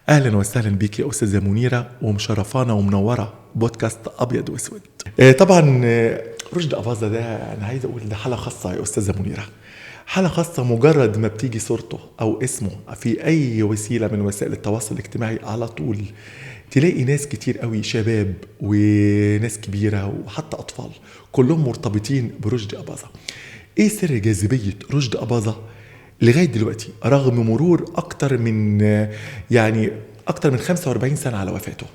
اهلا وسهلا بيك يا استاذه منيره، ومشرفانا ومنوره بودكاست ابيض واسود. طبعا رشدي اباظة ده انا عايز اقول ده حاله خاصه يا استاذه منيره، حاله خاصه. مجرد ما بتيجي صورته او اسمه في اي وسيله من وسائل التواصل الاجتماعي على طول تلاقي ناس كتير قوي، شباب وناس كبيره وحتى اطفال، كلهم مرتبطين برشدي اباظة. ايه سر جاذبيه رشدي أباظة لغاية دلوقتي رغم مرور أكتر من 45 سنة على وفاته؟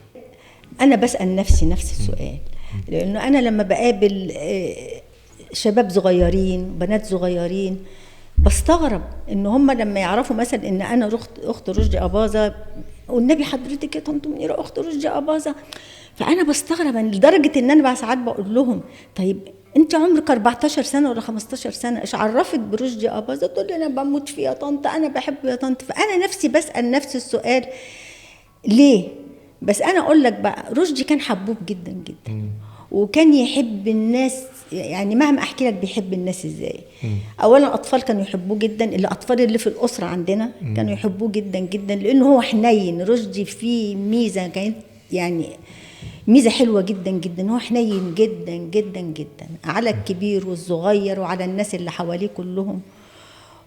أنا بسأل نفسي نفس السؤال، لأنه أنا لما بقابل شباب صغيرين بنات صغيرين بستغرب إن هم لما يعرفوا مثلا إن أنا أخت رشدي أباظة، والنبي حضرتك يا طنط منيرة أخت رشدي أباظة. فأنا بستغرب لدرجة إن أنا ساعات بقول لهم طيب انت عمرك 14 سنه ولا 15 سنه، ايش عرفك برشدي أباظة؟ تقول لي انا بموت فيه يا طنط، انا بحبه يا طنط. فانا نفسي بسال نفس السؤال ليه. بس انا اقول لك بقى، رشدي كان حبوب جدا جدا، وكان يحب الناس. يعني مهما احكي لك بيحب الناس ازاي. اولا اطفال كانوا يحبوه جدا، الاطفال اللي في الاسره عندنا كانوا يحبوه جدا جدا، لانه هو حنين. رشدي فيه ميزه كانت يعني ميزة حلوة جدا جدا، هو حنين جدا جدا جدا على الكبير والصغير وعلى الناس اللي حواليه كلهم.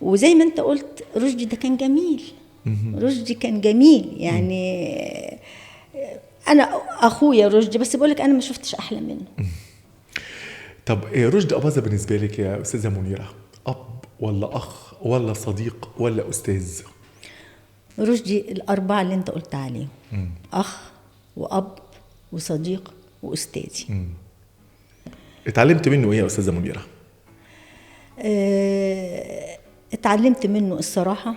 وزي ما انت قلت رشدي ده كان جميل، رشدي كان جميل يعني. انا اخويا رشدي، بس بقولك انا ما شفتش احلى منه. طب رشدي أباظة بالنسبة لك يا أستاذة منيرة أب ولا أخ ولا صديق ولا أستاذ؟ رشدي الأربعة اللي انت قلت عليهم، أخ وأب وصديق وأستاذي. اتعلمت منه ايه يا أستاذة منيرة؟ اتعلمت منه الصراحة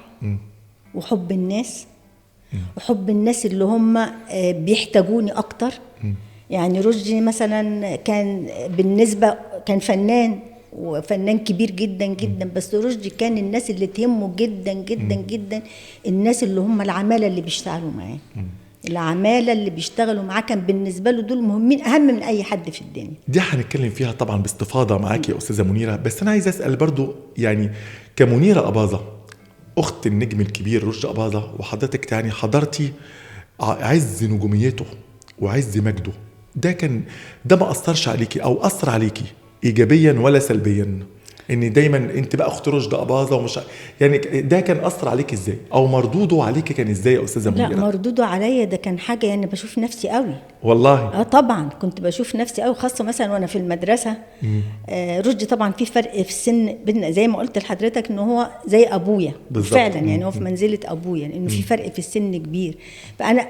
وحب الناس، وحب الناس اللي هم بيحتاجوني أكتر. يعني رشدي مثلا كان بالنسبة كان فنان وفنان كبير جدا جدا، بس رشدي كان الناس اللي تهمه جدا جدا جدا الناس اللي هم العمالة اللي بيشتغلوا معاه. العمالة اللي بيشتغلوا معاه كان بالنسبة له دول مهمين، أهم من أي حد في الدنيا. دي هنتكلم فيها طبعا باستفاضة معاك يا أستاذة منيرة، بس أنا عايز أسأل برضو يعني كمنيرة أباظة أخت النجم الكبير رشدي أباظة، وحضرتك يعني حضرتي عز نجوميته وعز مجده، ده ما أثرش عليكي أو أثر عليكي إيجابيا ولا سلبيا؟ ان دايما انت بقى اخت رشدي أباظة ومش يعني ده كان اثر عليك ازاي او مردوده عليك كان ازاي يا استاذه منيره؟ لا، مردوده عليا ده كان حاجه يعني بشوف نفسي قوي والله. طبعا كنت بشوف نفسي قوي، خاصه مثلا وانا في المدرسه. رشدي طبعا في فرق في السن بيننا، زي ما قلت لحضرتك ان هو زي ابويا فعلا، يعني هو في منزله ابويا، لانه في فرق في السن كبير. فانا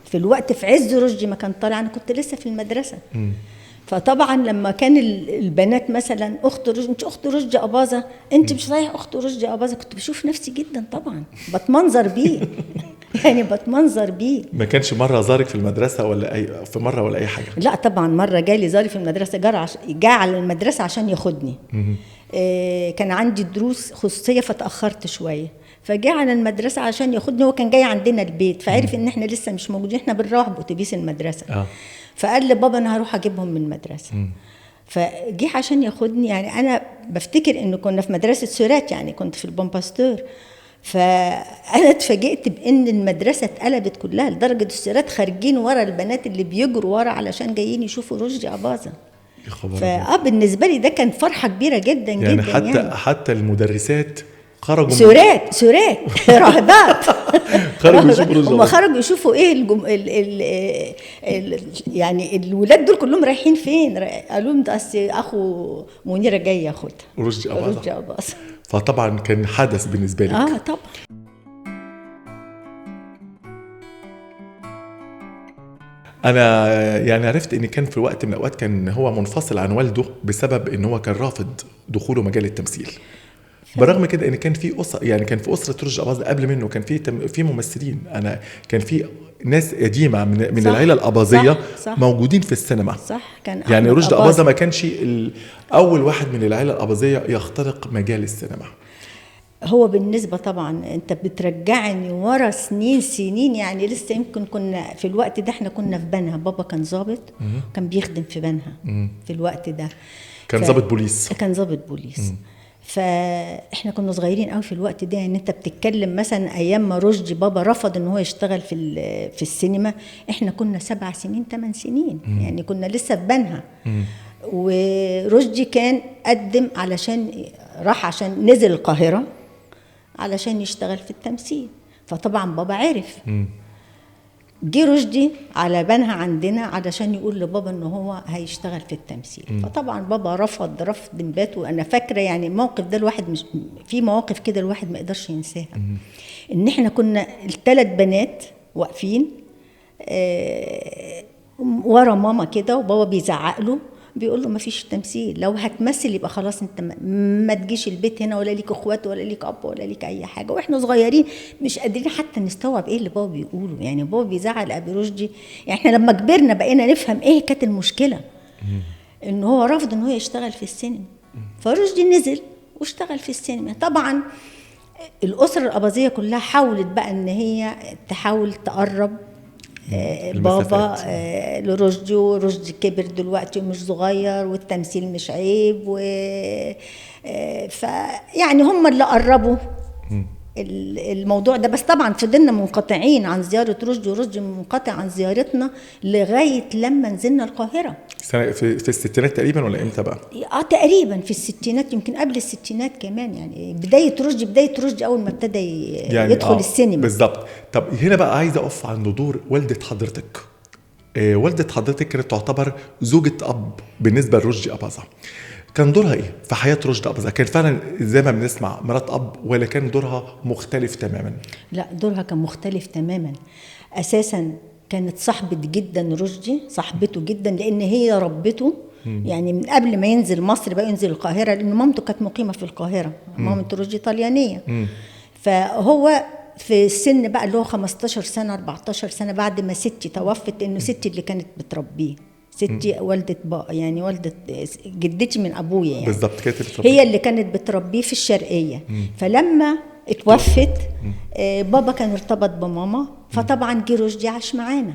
في الوقت في عز رشدي ما كان طالع انا كنت لسه في المدرسه. فطبعا لما كان البنات مثلا اخت رشدي، انت اخت رشدي أباظة، انت مش صحيح اخت رشدي أباظة، كنت بشوف نفسي جدا طبعا، بتمنظر بيه يعني بتمنظر بيه. ما كانش مره زارك في المدرسه ولا في مره ولا اي حاجه؟ لا طبعا مره جالي زاري في المدرسه، جاء على المدرسه عشان ياخدني. كان عندي دروس خصوصيه فتاخرت شويه، فجاء على المدرسه عشان ياخدني. هو كان جاي عندنا البيت، فعرف ان احنا لسه مش موجودين، احنا بنروح باتوبيس المدرسه. فقال لي بابا انا هروح اجيبهم من المدرسه. فجي عشان ياخدني. يعني انا بفتكر انه كنا في مدرسه سورات، يعني كنت في البومباستور. فانا اتفاجئت بان المدرسه اتقلبت كلها، لدرجه السورات خارجين ورا البنات اللي بيجروا ورا علشان جايين يشوفوا رشدي أباظة. بالنسبه لي ده كان فرحه كبيره جدا يعني جدا. حتى المدرسات خرجوا سورات راهبات خرجوا يشوفوا رشدي. هم خرجوا يشوفوا ايه يعني الولاد دول كلهم رايحين فين؟ قالوا لهم ده اخو منيره جاي ياخدها رشدي أباظة. فطبعا كان حدث بالنسبه لك. طبعا. انا يعني عرفت ان كان في وقت من الاوقات كان هو منفصل عن والده بسبب ان هو كان رافض دخوله مجال التمثيل. برغم كده ان كان في اسره، يعني كان في اسره رشدي أباظة قبل منه كان في ممثلين، انا كان في ناس قديمه من العيله الأباظية موجودين في السينما. صح. كان يعني رشدي أباظة ما كانش اول واحد من العيله الأباظية يخترق مجال السينما. هو بالنسبة طبعا انت بترجعني ورا سنين، يعني لسه يمكن كنا في الوقت ده احنا كنا في بنها، بابا كان ضابط كان بيخدم في بنها في الوقت ده، كان ضابط بوليس. كان ضابط بوليس. فاحنا كنا صغيرين قوي في الوقت ده، يعني انت بتتكلم مثلا ايام ما رشدي بابا رفض ان هو يشتغل في السينما، احنا كنا 7 سنين 8 سنين، يعني كنا لسه في بنها. ورشدي كان قدم راح عشان نزل القاهرة علشان يشتغل في التمثيل، فطبعا بابا عرف. جه رشدي على بنها عندنا علشان يقول لبابا ان هو هيشتغل في التمثيل. فطبعا بابا رفض بات. وانا فاكره يعني الموقف ده الواحد مش في مواقف كده الواحد ما يقدرش ينساها. ان احنا كنا ال3 بنات واقفين ورا ماما كده، وبابا بيزعق له بيقول له ما فيش تمثيل، لو هتمثل يبقى خلاص انت ما تجيش البيت هنا، ولا ليك اخوات ولا ليك اب ولا ليك اي حاجه. واحنا صغيرين مش قادرين حتى نستوعب ايه اللي بابا بيقوله، يعني بابا بيزعق لابي رشدي. يعني احنا لما كبرنا بقينا نفهم ايه كانت المشكله، ان هو رفض ان هو يشتغل في السينما. فرشدي نزل واشتغل في السينما. طبعا الاسره الاباظيه كلها حاولت بقى ان هي تحاول تقرب بابا لرشدي، ورشدي كبر دلوقتي ومش صغير، والتمثيل مش عيب، فيعني هم اللي قربوا الموضوع ده. بس طبعا فضلنا منقطعين عن زيارة رشدي، ورشدي منقطع عن زيارتنا لغاية لما نزلنا القاهرة في الستينات تقريبا، ولا امتى بقى؟ تقريبا في الستينات، يمكن قبل الستينات كمان، يعني بداية رشدي أول ما ابتدى يعني يدخل السينما بالظبط. طب هنا بقى عايز أقف عند دور والدة حضرتك. والدة حضرتك كانت تعتبر زوجة أب بالنسبة لرشدي أباظة. كان دورها ايه في حياة رشدي أباظة؟ كان فعلا زي ما بنسمع مرات أب، ولا كان دورها مختلف تماما؟ لا، دورها كان مختلف تماما. أساسا كانت صاحبة جدا رشدي، صاحبته جدا، لأن هي ربته. يعني من قبل ما ينزل مصر بقى ينزل القاهرة، لأن مامته كانت مقيمة في القاهرة، مامة رشدي طليانية. فهو في السن بقى اللي هو 15 سنة 14 سنة بعد ما ستي توفت، إنه ستي اللي كانت بتربيه، ستي والدة يعني والدة جدتي من أبويا، يعني بالظبط كانت بتربيه، هي اللي كانت بتربيه في الشرقية. فلما اتوفت بابا كان ارتبط بماما، فطبعا جه رشدي عاش معانا.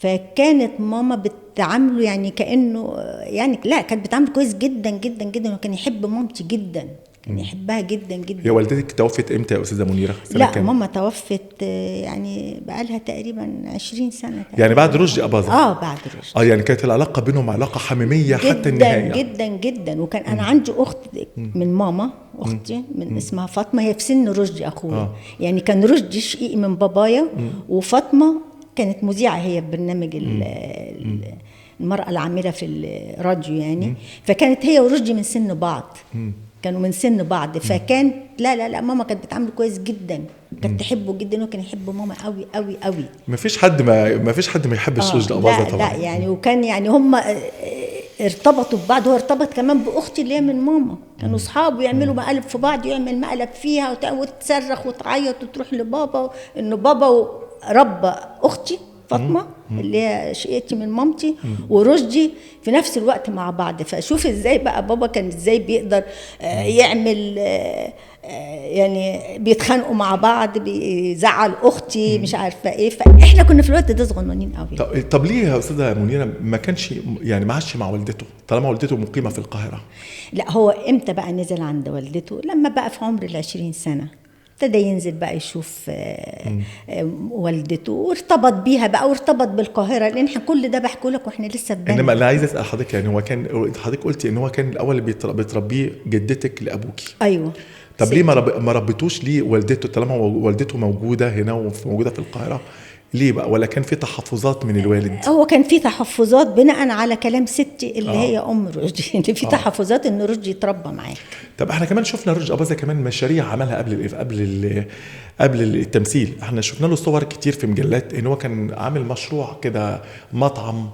فكانت ماما بتعامله يعني كأنه يعني لا، كانت بتعامله كويس جدا جدا جدا، وكان يحب مامتي جدا، كان يحبها جدا جدا. هي والدتك توفت امتى يا استاذه منيره؟ لا كام؟ ماما توفت يعني بقالها تقريبا 20 سنه تقريبا. يعني بعد رشدي أباظة؟ بعد رشدي. يعني كانت العلاقه بينهم علاقه حميميه حتى النهايه. جدا جدا. وكان انا عندي اخت من ماما، اختي من اسمها فاطمه، هي في سن رشدي اخويا. يعني كان رشدي شقيق من بابايا، وفاطمه كانت مذيعه هي ببرنامج المرأة العاملة في الراديو يعني. فكانت هي ورشدي من سن بعض، كانوا من سن بعض. فكان لا ماما كانت بتعامله كويس جدا، كانت تحبه جدا، وكان يحب ماما قوي قوي قوي. ما فيش حد ما يحبش رشدي أباظة طبعا. لا يعني، وكان يعني هم ارتبطوا ببعض. هو ارتبط كمان باختي اللي هي من ماما، كانوا اصحاب ويعملوا مقلب في بعض، يعمل مقلب فيها وتصرخ وتعيط وتروح لبابا، انه بابا ربى اختي فاطمه اللي هي شقيقتي من مامتي ورشدي في نفس الوقت مع بعض. فشوف ازاي بقى بابا كان ازاي بيقدر يعمل يعني بيتخانقوا مع بعض، بيزعل اختي مش عارفه ايه. فاحنا كنا في الوقت ده صغننين قوي. طب ليه يا استاذه منيره ما كانش يعني ما عاش مع والدته طالما والدته مقيمه في القاهره؟ لا، هو امتى بقى نزل عند والدته؟ لما بقى في عمر 20 سنه ابتدى ينزل بقى يشوف والدته، وارتبط بيها بقى، وارتبط بالقاهره. لان احنا كل ده بحكوا لك واحنا لسه في بني. انما انا عايز اسال حضرتك، يعني هو كان حضرتك قلتي ان هو كان الاول بتربيه جدتك لابوكي. ايوه. طب ليه ما ربيتوش ليه والدته طالما والدته موجوده هنا وموجوده في القاهره؟ ليه بقى؟ ولا كان في تحفظات من الوالد؟ هو كان في تحفظات بناء على كلام ستي اللي هي ام رشدي، اللي في تحفظات ان رشدي يتربى معاه. طب احنا كمان شفنا رشدي أباظة كمان مشاريع عملها قبل التمثيل. احنا شفنا له صور كتير في مجلات ان هو كان عامل مشروع كده، مطعم،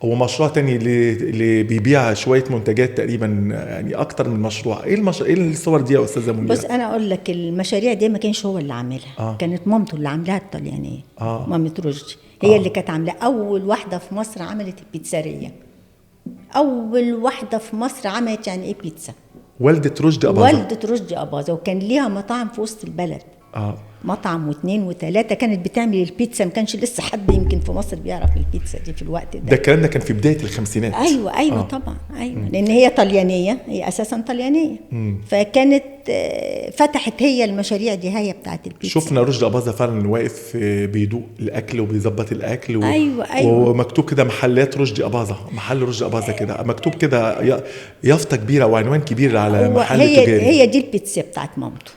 ومشروع تاني اللي بيبيع شويه منتجات تقريبا، يعني اكتر من مشروع. ايه الصور دي يا استاذه منيره؟ بس انا اقول لك المشاريع دي ما كانش هو اللي عاملها. كانت مامته اللي عاملاها الطليانيه. مامة رشدي هي اللي كانت عاملاها. اول واحده في مصر عملت البيتزاريه، اول واحده في مصر عملت يعني ايه بيتزا. والدة رشدي أباظة. والدة رشدي أباظة، وكان ليها مطاعم في وسط البلد. مطعم 2 و3. كانت بتعمل البيتزا، ما كانش لسه حد يمكن في مصر بيعرف البيتزا دي في الوقت ده. الكلام ده كان في بداية الخمسينات. ايوه طبعا. ايوه لان هي طليانيه، هي اساسا طليانيه. فكانت فتحت هي المشاريع دي، هي بتاعت البيتزا. شفنا رشدي أباظة فعلا واقف بيدوق الاكل وبيظبط الاكل أيوة. ومكتوب كده محلات رشدي أباظة، محل رشدي أباظة كده مكتوب كده يافطة كبيرة وعنوان كبير على محل تجاري. هي دي البيتزا بتاعت مامته.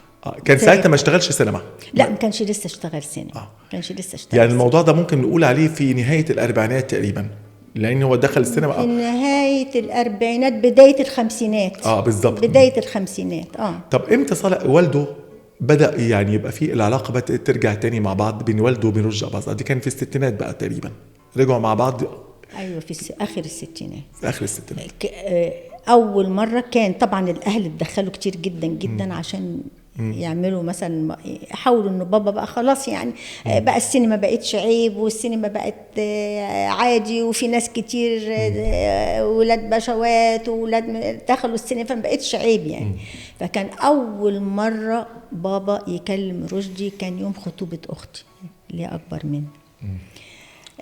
كان ساعتها ما اشتغلش سينما؟ لا ما كانش لسه اشتغل سينما. ما كانش لسه اشتغل يعني الموضوع ده ممكن نقول عليه في نهاية الأربعينات تقريبا، لأن هو دخل السينما في نهاية الأربعينات بداية الخمسينات. بالظبط بداية الخمسينات. طب امتى صالح والده بدأ يعني يبقى في العلاقة بدأت ترجع تاني مع بعض بين والده وبين رشدي أباظة؟ دي كان في الستينات بقى تقريبا رجعوا مع بعض. أيوة في آخر الستينات. في آخر الستينات. أول مرة كان طبعا الأهل اتدخلوا كتير جدا جدا عشان يعملوا مثلا، يحاولوا انه بابا بقى خلاص يعني بقى السينما بقتش عيب، والسينما بقت عادي، وفي ناس كتير ولاد بشوات وولاد دخلوا السينما فما بقتش عيب يعني. فكان اول مرة بابا يكلم رشدي كان يوم خطوبة اختي اللي اكبر مني.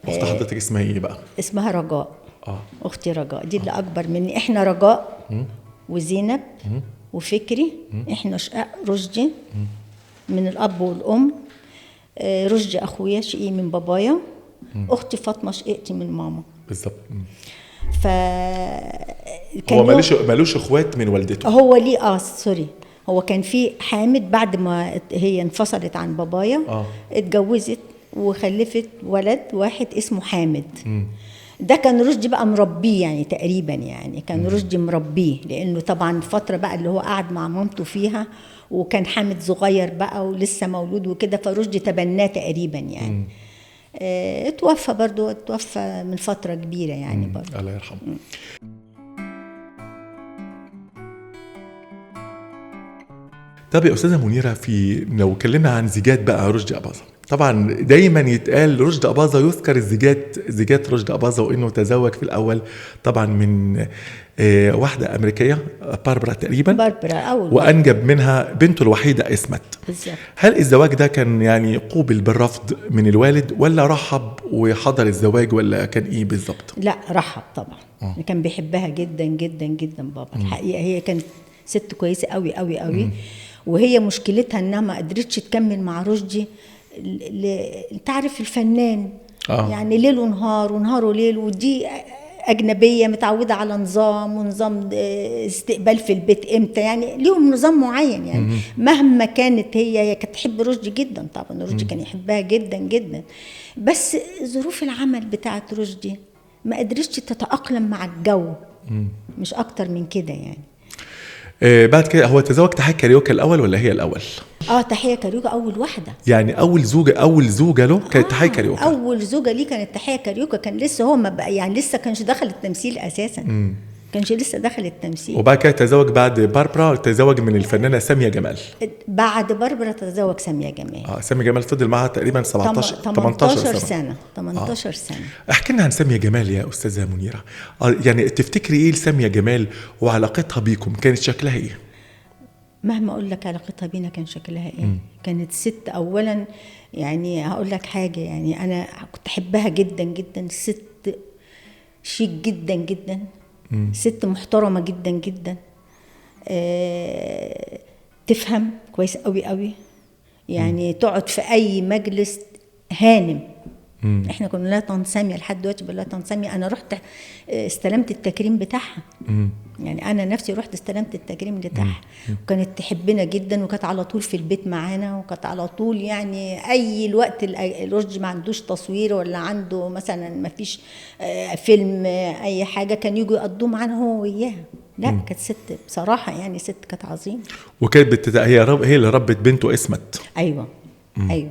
اخت حضرتك اسمها ايه بقى؟ اسمها رجاء. اختي رجاء دي اللي اكبر مني. احنا رجاء وزينب وفكري، احنا شقاق رشدي من الاب والام. رشدي اخويا شقي من بابايا، اختي فاطمه شقيقتي من ماما. بالظبط. كان هو مالوش اخوات من والدته؟ هو ليه سوري، هو كان في حامد بعد ما هي انفصلت عن بابايا اتجوزت وخلفت ولد واحد اسمه حامد. ده كان رشدي بقى مربيه يعني تقريبا، يعني كان رشدي مربيه، لانه طبعا الفتره بقى اللي هو قعد مع مامته فيها، وكان حامد صغير بقى ولسه مولود وكده، فرشدي تبناه تقريبا يعني. اتوفى من فتره كبيره يعني برضه. الله يرحمه. طب يا استاذه منيره، لو اتكلمنا عن زيجات بقى رشدي أباظة، طبعا دايما يتقال رشدي أباظة، يذكر زيجات رشدي أباظة، وانه تزوج في الاول طبعا من واحده امريكيه باربرا تقريبا، وانجب منها بنته الوحيده اسمت. بالظبط. هل الزواج ده كان يعني قوبل بالرفض من الوالد، ولا رحب وحضر الزواج، ولا كان ايه بالظبط؟ لا رحب طبعا. كان بيحبها جدا جدا جدا بابا. الحقيقه هي كانت ست كويسه قوي قوي قوي. وهي مشكلتها انها ما قدرتش تكمل مع رشدي. انت عارف الفنان يعني ليل ونهار ونهار وليل، ودي أجنبية متعودة على نظام، ونظام استقبال في البيت امتى، يعني ليهم نظام معين يعني. مهما كانت هي كانت تحب رشدي جدا طبعا، رشدي كان يحبها جدا جدا، بس ظروف العمل بتاعت رشدي ما قدرتش تتأقلم مع الجو، مش أكتر من كده يعني. بعد كده هو تزوج تحية كاريوكا الأول ولا هي الأول؟ تحية كاريوكا أول واحدة يعني. أول زوجة له كانت تحية كاريوكا. أول زوجة ليه كانت تحية كاريوكا. كان لسه هو ما بقى يعني لسه كانش دخل التمثيل أساسا. كانش لسه دخل التمثيل. وبعد كده تزوج بعد باربرا، تزوج من الفنانة سامية جمال. بعد باربرا تزوج سامية جمال. سامية جمال فضل معها تقريبا 18 سنة. 18 سنة. احكي لنا عن سامية جمال يا أستاذة منيرة. يعني تفتكري إيه لسامية جمال وعلاقتها بيكم؟ كانت شكلها إيه؟ مهما أقول لك علاقتها بينا كان شكلها إيه. كانت ست أولا، يعني هقول لك حاجة، يعني أنا كنت أحبها جدا جدا. ست شيك جدا جدا، ست محترمة جدا جدا، تفهم كويس قوي قوي يعني. تقعد في أي مجلس هانم. احنا كنا لها طن سامية لحد دلوقتي بقول لها طن سامية. انا رحت استلمت التكريم بتاعها. يعني انا نفسي رحت استلمت التكريم بتاعها. وكانت تحبنا جدا، وكانت على طول في البيت معانا، وكانت على طول يعني اي الوقت رشدي ما عندوش تصوير ولا عنده مثلا ما فيش فيلم اي حاجه، كان يجوا يقضوا معانا هو وياها. لا كانت ست بصراحه يعني، ست كانت عظيمه. وكانت هي اللي ربت بنته اسمت. ايوه ايوه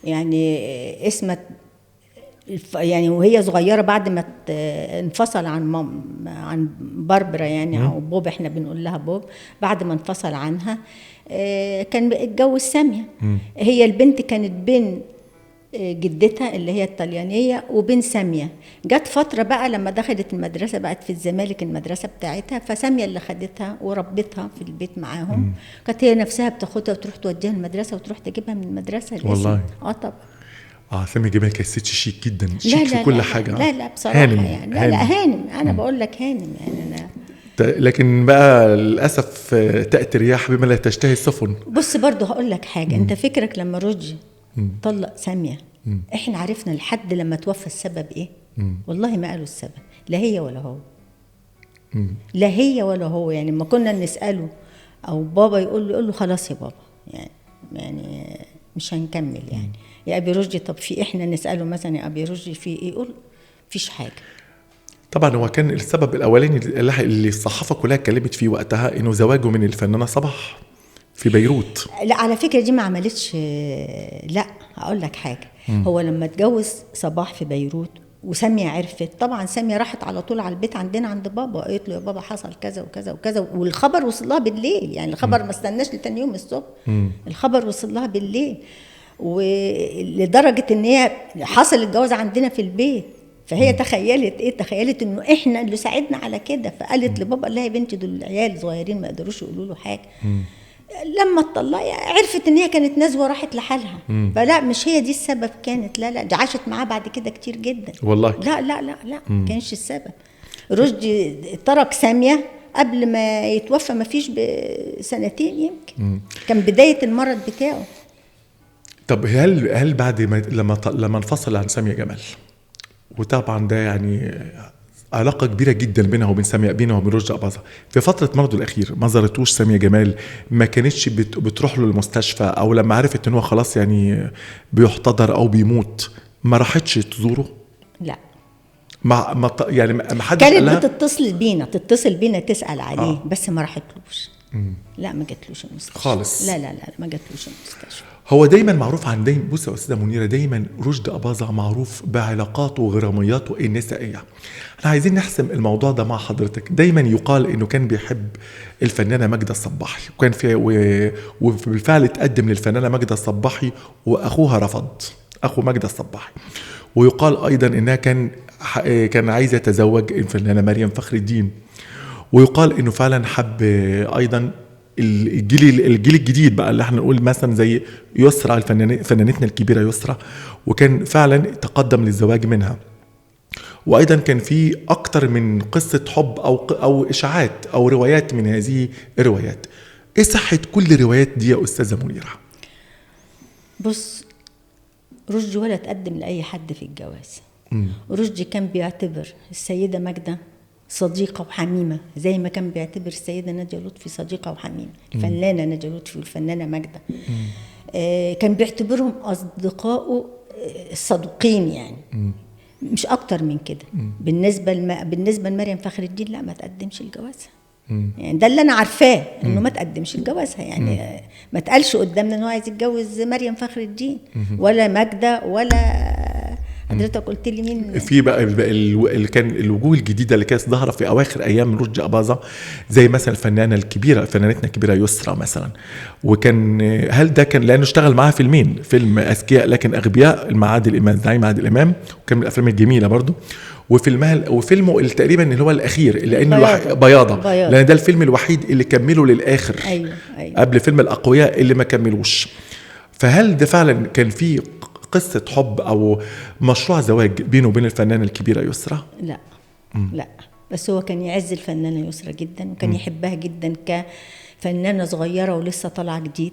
يعني اسمت يعني وهي صغيره، بعد ما انفصل عن باربرا يعني او بوب، احنا بنقول لها بوب. بعد ما انفصل عنها كان اتجوز ساميه. هي البنت كانت بين جدتها اللي هي الطليانية وبين سامية. جت فترة بقى لما دخلت المدرسة بقت في الزمالك المدرسة بتاعتها، فسامية اللي خدتها وربتها في البيت معاهم. كانت هي نفسها بتاخدها وتروح توديها المدرسة وتروح تجيبها من المدرسة. والله طبعا. سامية جمال كانت ست شيك جدا، شيك في كل حاجة. لا بصراحة هانم. يعني لا هانم، أنا بقول لك هانم يعني أنا. لكن بقى للأسف تأتي رياح بما لا تشتهي السفن. بص برضه هقول لك حاجة. انت فكرك لما رشدي طلق سامية، احنا عرفنا لحد لما توفى السبب ايه؟ والله ما قالوا السبب، لا هي ولا هو. لا هي ولا هو. يعني لما كنا نسأله او بابا يقول له خلاص يا بابا، يعني مش هنكمل يعني. يا ابي رشدي طب في، احنا نسأله مثلا يا ابي رشدي في ايه، يقول مفيش حاجة. طبعا هو كان السبب الاولاني اللي الصحافه كلها اتكلمت فيه وقتها انه زواجه من الفنانه صباح في بيروت. لا على فكره دي ما عملتش. لا هقول لك حاجه. هو لما اتجوز صباح في بيروت وساميه عرفت، طبعا ساميه راحت على طول على البيت عندنا عند بابا، قالت له يا بابا حصل كذا وكذا وكذا، والخبر وصل لها بالليل. يعني الخبر ما استناش لتاني يوم الصبح، الخبر وصل لها بالليل. ولدرجه ان هي حصل الجواز عندنا في البيت. فهي تخيلت انه احنا اللي ساعدنا على كده. فقالت لبابا لا يا بنتي دول العيال صغيرين ما يقدروش يقولوا له حاجه. لما اتطلقت عرفت ان هي كانت نزوه راحت لحالها. فلا مش هي دي السبب كانت. لا دي عاشت معاه بعد كده كتير جدا والله. لا ما كانش السبب. رشدي ترك ساميه قبل ما يتوفى ما فيش بسنتين يمكن. كان بدايه المرض بتاعه. طب هل بعد ما لما انفصل عن ساميه جمال، وطبعا ده يعني علاقة كبيرة جدا بينها وبين سامية، بينها وبين رشدي أباظة، في فترة مرضه الأخير ما زارتوش سامية جمال؟ ما كانتش بتروح له المستشفى؟ أو لما عرفت إن هو خلاص يعني بيحتضر أو بيموت ما راحتش تزوره؟ لا يعني ما حدش قال لها؟ كانت تتصل بينا تسأل عليه. بس ما راحتلوش. لا ما جاتلوش المستشفى خالص. لا ما جاتلوش المستشفى. هو دايما معروف عن بص يا أستاذة منيرة، دايما رشدي أباظة معروف بعلاقاته وغرامياته النسائية. احنا عايزين نحسم الموضوع ده مع حضرتك. دايما يقال انه كان بيحب الفنانة ماجدة الصباحي، وكان وبالفعل اتقدم للفنانة ماجدة الصباحي واخوها رفض، اخو ماجدة الصباحي. ويقال ايضا انها كان عايزة يتزوج الفنانة مريم فخر الدين. ويقال انه فعلا حب ايضا الجيل الجديد بقى، اللي احنا نقول مثلا زي يسرى فنانتنا الكبيرة يسرى، وكان فعلا تقدم للزواج منها. وايضا كان في اكتر من قصة حب او اشاعات او روايات من هذه الروايات. ايه صحة كل الروايات دي يا أستاذة منيرة؟ بص، رشدي ولا تقدم لأي حد في الجواز. رشدي كان بيعتبر السيدة ماجدة صديقة وحميمة، زي ما كان بيعتبر السيدة نادية لطفي صديقة وحميمة. الفنانة نادية لطفي والفنانة ماجدة كان بيعتبرهم أصدقائه الصدوقين يعني. مش أكتر من كده. بالنسبة لمريم فخر الدين لا ما تقدمش الجوازها. يعني ده اللي أنا عارفاه، إنه ما تقدمش الجوازها. يعني ما تقالش قدامنا إنه عايز يتجوز مريم فخر الدين ولا ماجدة ولا حضرتك قلت لي مين في بقى اللي كان الوجوه الجديده اللي كانت ظاهره في اواخر ايام رشدي أباظة، زي مثلا الفنانه الكبيره فنانتنا الكبيره يسرى مثلا. وكان هل ده كان لانه اشتغل معاها فيلمين، فيلم اذكياء لكن اغبياء مع عادل امام، زعيم عادل امام، وكان من الافلام الجميله برضو. وفيلمه تقريبا اللي هو الاخير لانه بياضه، لان ده الفيلم الوحيد اللي كمله للاخر. أيوة. قبل فيلم الاقوياء اللي ما كملوش. فهل ده فعلا كان فيه قصة حب أو مشروع زواج بينه وبين الفنانة الكبيرة يسرى؟ لا لا، بس هو كان يعز الفنانة يسرى جدا، وكان يحبها جدا كفنانة صغيرة ولسه طالعة جديد.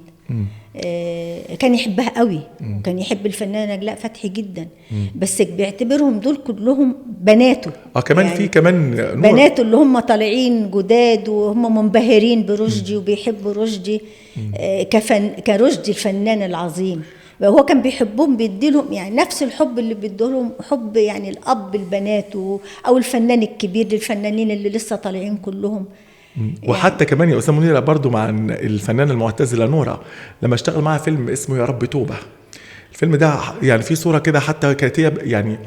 كان يحبها قوي، وكان يحب الفنانة نجلاء فتحي جدا. بس بيعتبرهم دول كلهم بناته. كمان يعني في كمان بناته اللي هم طالعين جداد وهم منبهرين برشدي وبيحبوا رشدي كرشدي الفنان العظيم. هو كان بيحبهم، بيديلهم يعني نفس الحب اللي بيديلهم حب يعني الأب البنات أو الفنان الكبير للفنانين اللي لسه طالعين كلهم. وحتى يعني كمان يا أستاذة منيرة برضو مع الفنانة المعتزلة نورة لما اشتغل معها فيلم اسمه يا رب توبة. الفيلم ده يعني في صورة كده حتى كانت هي يعني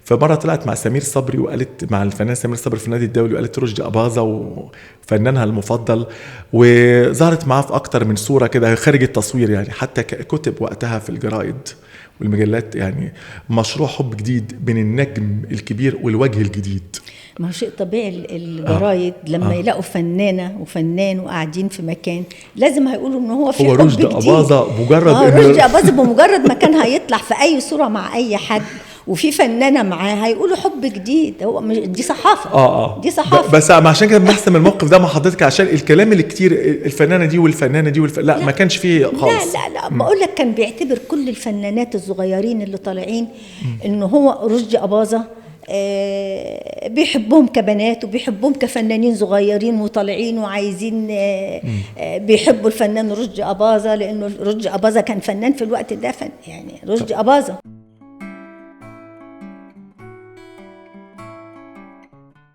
فمره طلعت مع سمير صبري وقالت مع الفنان سمير صبري في النادي الدولي، وقالت رشدي أباظة وفنانها المفضل، وظهرت معاه في اكتر من صوره كده خارج التصوير يعني، حتى كتب وقتها في الجرائد والمجلات. يعني مشروع حب جديد بين النجم الكبير والوجه الجديد. ما هو شيء طبيعي الجرايد لما يلاقوا فنانة وفنان وقاعدين في مكان لازم هيقولوا ان هو في هو حب رشدي جديد. أباظة مجرد رشدي أباظة بمجرد ما كان هيطلع في اي صورة مع اي حد وفي فنانة معاه هيقولوا حب جديد. هو دي صحافة. دي صحافة. بس عشان كده بنحسم الموقف ده مع حضرتك، عشان الكلام اللي كتير الفنانة دي والفنانة دي لا ما كانش فيه خالص. لا بقول لك كان بيعتبر كل الفنانات الصغيرين اللي طالعين ان هو رشدي أباظة بيحبهم كبنات وبيحبهم كفنانين صغيرين وطالعين وعايزين بيحبوا الفنان رشدي أباظة، لأنه رشدي أباظة كان فنان في الوقت ده يعني رشدي أباظة.